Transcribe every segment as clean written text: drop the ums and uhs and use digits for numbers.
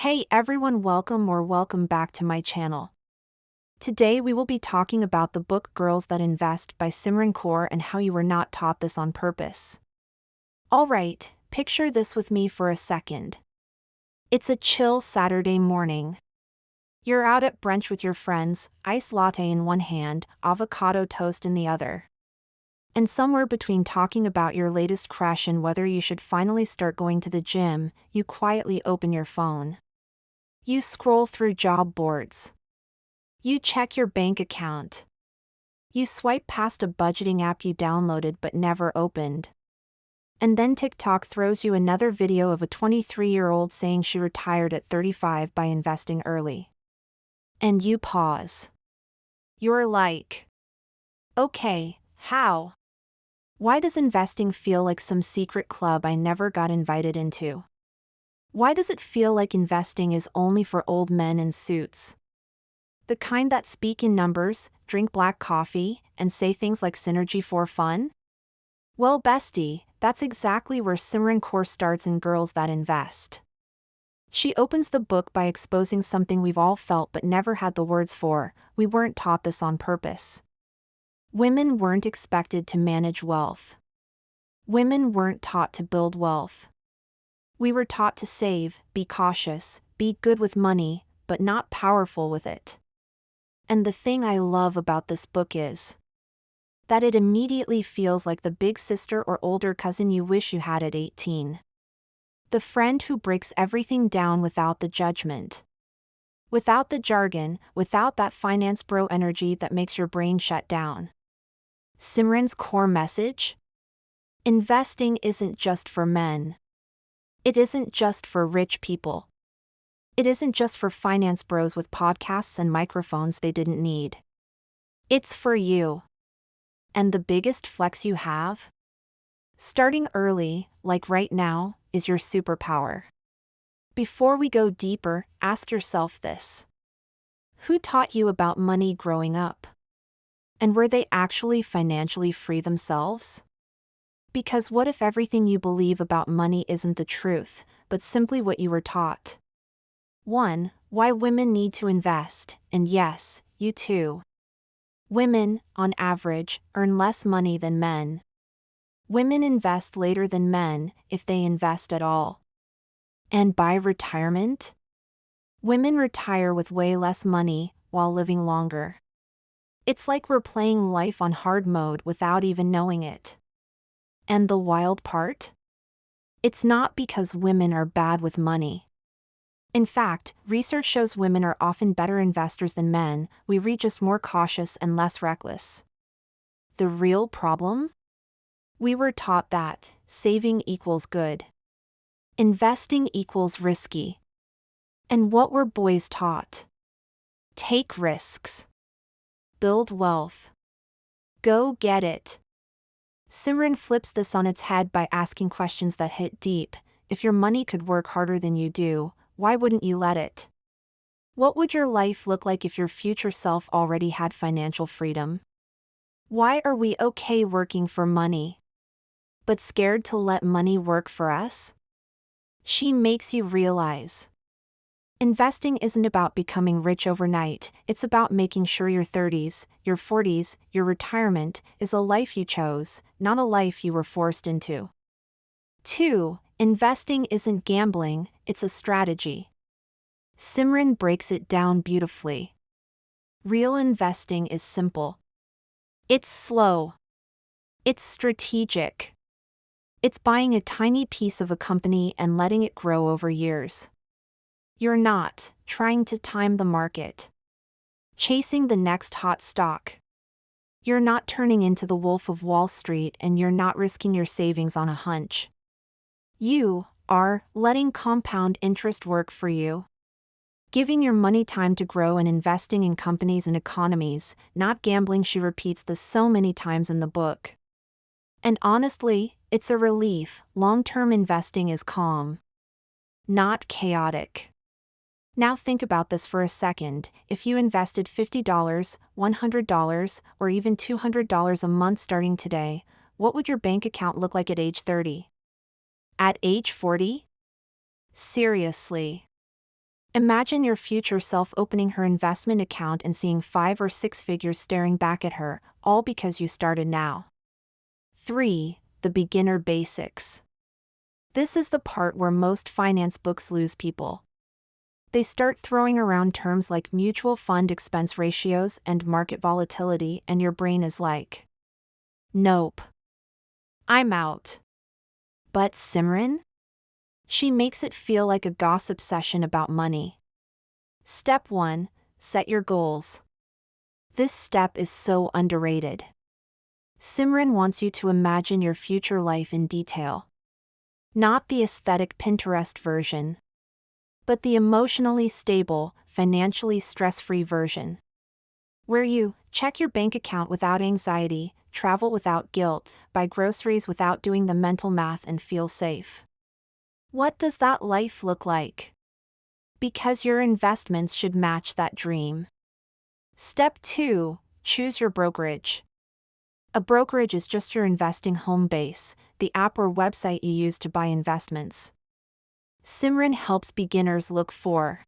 Hey everyone, welcome back to my channel. Today we will be talking about the book Girls That Invest by Simran Kaur and how you were not taught this on purpose. Alright, picture this with me for a second. It's a chill Saturday morning. You're out at brunch with your friends, iced latte in one hand, avocado toast in the other. And somewhere between talking about your latest crush and whether you should finally start going to the gym, you quietly open your phone. You scroll through job boards. You check your bank account. You swipe past a budgeting app you downloaded but never opened. And then TikTok throws you another video of a 23-year-old saying she retired at 35 by investing early. And you pause. You're like, okay, how? Why does investing feel like some secret club I never got invited into? Why does it feel like investing is only for old men in suits? The kind that speak in numbers, drink black coffee, and say things like synergy for fun? Well, bestie, that's exactly where Simran Kaur starts in Girls That Invest. She opens the book by exposing something we've all felt but never had the words for: we weren't taught this on purpose. Women weren't expected to manage wealth. Women weren't taught to build wealth. We were taught to save, be cautious, be good with money, but not powerful with it. And the thing I love about this book is that it immediately feels like the big sister or older cousin you wish you had at 18. The friend who breaks everything down without the judgment. Without the jargon, without that finance bro energy that makes your brain shut down. Simran's core message? Investing isn't just for men. It isn't just for rich people. It isn't just for finance bros with podcasts and microphones they didn't need. It's for you. And the biggest flex you have? Starting early, like right now, is your superpower. Before we go deeper, ask yourself this. Who taught you about money growing up? And were they actually financially free themselves? Because what if everything you believe about money isn't the truth, but simply what you were taught? 1. Why women need to invest, and yes, you too. Women, on average, earn less money than men. Women invest later than men, if they invest at all. And by retirement? Women retire with way less money, while living longer. It's like we're playing life on hard mode without even knowing it. And the wild part? It's not because women are bad with money. In fact, research shows women are often better investors than men. We read just more cautious and less reckless. The real problem? We were taught that saving equals good. Investing equals risky. And what were boys taught? Take risks. Build wealth. Go get it. Simran flips this on its head by asking questions that hit deep. If your money could work harder than you do, why wouldn't you let it? What would your life look like if your future self already had financial freedom? Why are we okay working for money, but scared to let money work for us? She makes you realize investing isn't about becoming rich overnight, it's about making sure your 30s, your 40s, your retirement is a life you chose, not a life you were forced into. 2. Investing isn't gambling, it's a strategy. Simran breaks it down beautifully. Real investing is simple. It's slow. It's strategic. It's buying a tiny piece of a company and letting it grow over years. You're not trying to time the market, chasing the next hot stock. You're not turning into the Wolf of Wall Street, and you're not risking your savings on a hunch. You are letting compound interest work for you. Giving your money time to grow and investing in companies and economies, not gambling. She repeats this so many times in the book. And honestly, it's a relief. Long-term investing is calm, not chaotic. Now think about this for a second. If you invested $50, $100, or even $200 a month starting today, what would your bank account look like at age 30? At age 40? Seriously. Imagine your future self opening her investment account and seeing 5 or 6 figures staring back at her, all because you started now. 3. The beginner basics. This is the part where most finance books lose people. They start throwing around terms like mutual fund expense ratios and market volatility, and your brain is like, nope. I'm out. But Simran? She makes it feel like a gossip session about money. Step 1. Set your goals. This step is so underrated. Simran wants you to imagine your future life in detail. Not the aesthetic Pinterest version, but the emotionally stable, financially stress-free version. Where you check your bank account without anxiety, travel without guilt, buy groceries without doing the mental math, and feel safe. What does that life look like? Because your investments should match that dream. Step 2. Choose your brokerage. A brokerage is just your investing home base, the app or website you use to buy investments. Simran helps beginners look for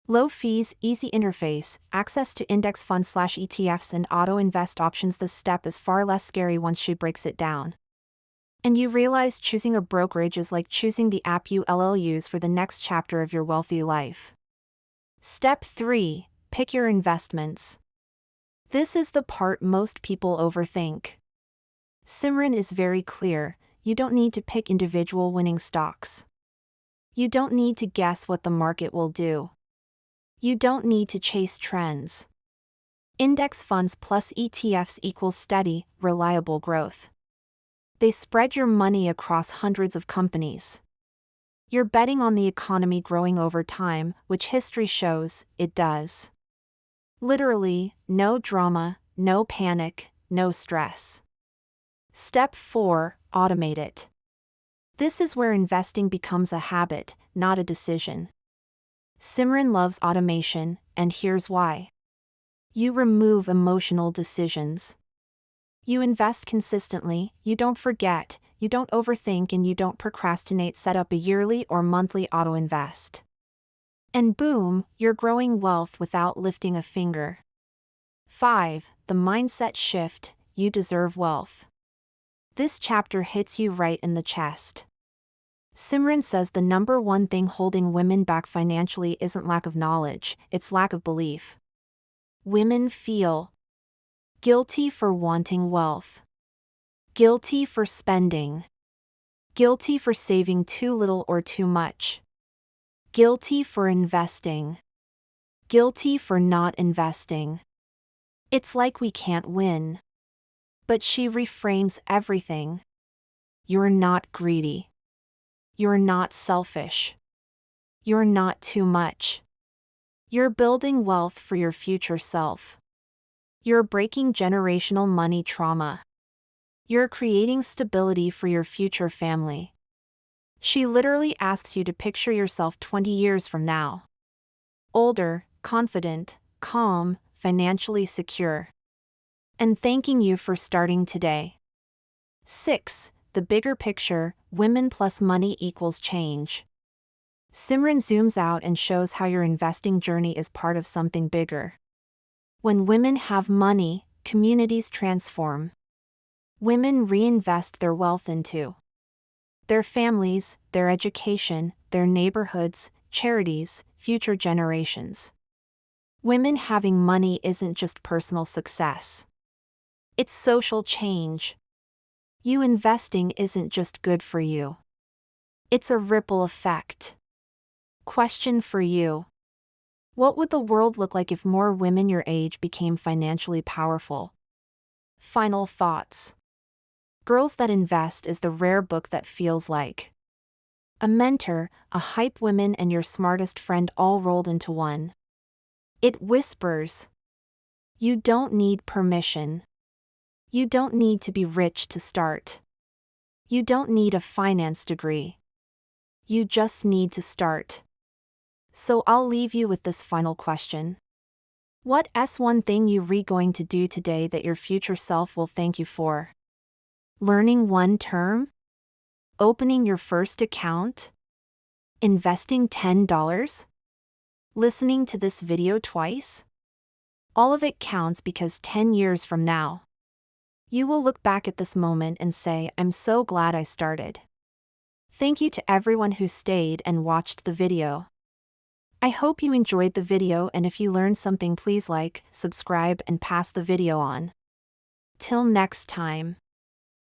low fees, easy interface, access to index funds/ETFs, and auto-invest options. This step is far less scary once she breaks it down. And you realize choosing a brokerage is like choosing the app you'll use for the next chapter of your wealthy life. Step 3. Pick your investments. This is the part most people overthink. Simran is very clear: you don't need to pick individual winning stocks. You don't need to guess what the market will do. You don't need to chase trends. Index funds plus ETFs equals steady, reliable growth. They spread your money across hundreds of companies. You're betting on the economy growing over time, which history shows it does. Literally, no drama, no panic, no stress. Step 4. Automate it. This is where investing becomes a habit, not a decision. Simran loves automation, and here's why. You remove emotional decisions. You invest consistently, you don't forget, you don't overthink, and you don't procrastinate. Set up a yearly or monthly auto-invest. And boom, you're growing wealth without lifting a finger. 5. The mindset shift: you deserve wealth. This chapter hits you right in the chest. Simran says the number one thing holding women back financially isn't lack of knowledge, it's lack of belief. Women feel guilty for wanting wealth, guilty for spending, guilty for saving too little or too much, guilty for investing, guilty for not investing. It's like we can't win. But she reframes everything. You're not greedy. You're not selfish. You're not too much. You're building wealth for your future self. You're breaking generational money trauma. You're creating stability for your future family. She literally asks you to picture yourself 20 years from now. Older, confident, calm, financially secure. And thanking you for starting today. 6. The bigger picture: women plus money equals change. Simran zooms out and shows how your investing journey is part of something bigger. When women have money, communities transform. Women reinvest their wealth into their families, their education, their neighborhoods, charities, future generations. Women having money isn't just personal success. It's social change. You investing isn't just good for you. It's a ripple effect. Question for you: what would the world look like if more women your age became financially powerful? Final thoughts. Girls That Invest is the rare book that feels like a mentor, a hype woman, and your smartest friend all rolled into one. It whispers, you don't need permission. You don't need to be rich to start. You don't need a finance degree. You just need to start. So I'll leave you with this final question. What's one thing you're going to do today that your future self will thank you for? Learning one term? Opening your first account? Investing $10? Listening to this video twice? All of it counts because 10 years from now, you will look back at this moment and say, I'm so glad I started. Thank you to everyone who stayed and watched the video. I hope you enjoyed the video, and if you learned something, please like, subscribe, and pass the video on. Till next time.